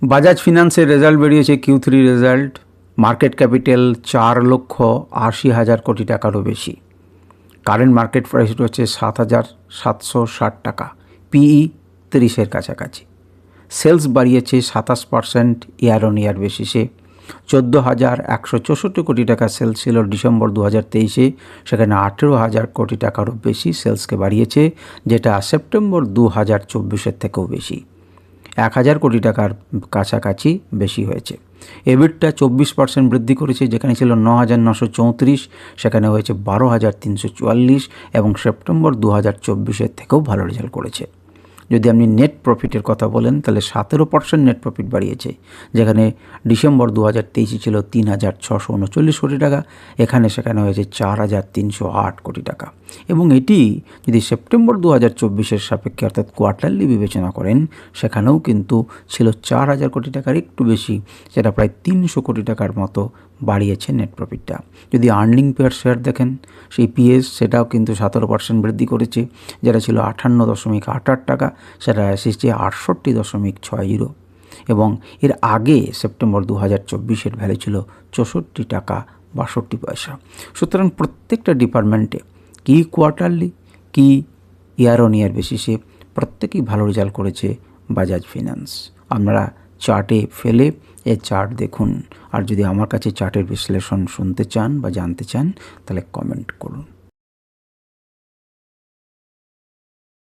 Bajaj ফিনান্সের result বেরিয়েছে, Q3 result. Market capital 4,80,000 কোটি টাকারও বেশি। কারেন্ট মার্কেট প্রাইস হচ্ছে 7,760 টাকা। পিই 30-এর কাছাকাছি। সেলস বাড়িয়েছে 27% ইয়ার অন ইয়ার বেসিসে। 14,164 কোটি টাকা সেলস ছিল ডিসেম্বর 2023-এ, সেখানে 18,000 কোটি টাকারও বেশি সেলসকে বাড়িয়েছে, যেটা সেপ্টেম্বর 2024-এর থেকেও বেশি। 1,000 কোটি টাকার কাছাকাছি বেশি হয়েছে। এবিটটা 24% বৃদ্ধি করেছে, যেখানে ছিল 9,934, সেখানে হয়েছে 12,344 এবং সেপ্টেম্বর 2024-এর থেকেও ভালো রেজাল্ট করেছে। যদি আপনি নেট প্রফিটের কথা বলেন তাহলে 17% নেট প্রফিট বাড়িয়েছে, যেখানে ডিসেম্বর 2023 ছিল 3,639 কোটি টাকা, সেখানে হয়েছে 4,308 কোটি টাকা। এবং এটি যদি সেপ্টেম্বর 2024-এর সাপেক্ষে অর্থাৎ কোয়ার্টারলি বিবেচনা করেন, সেখানেও কিন্তু ছিল 4,000 কোটি টাকার একটু বেশি, যেটা প্রায় 300 কোটি টাকার মতো বাড়িয়েছে নেট প্রফিটটা। যদি আর্নিং পেয়ার শেয়ার দেখেন, সেই পিএস সেটাও কিন্তু 17% বৃদ্ধি করেছে, যেটা ছিল 58.88 টাকা, সেটা এসেছে 68.60। এবং এর আগে সেপ্টেম্বর 2024-এর ভ্যালু ছিল 64 টাকা 62 পয়সা। সুতরাং প্রত্যেকটা ডিপার্টমেন্টে, কি কোয়ার্টারলি কি ইয়ার অন ইয়ার বেসিসে, প্রত্যেকেই ভালো রেজাল্ট করেছে বাজাজ ফিনান্স। আপনারা চার্টে ফেলে এই চার্ট দেখুন, আর যদি আমার কাছে চার্টের বিশ্লেষণ শুনতে চান বা জানতে চান তাহলে কমেন্ট করুন।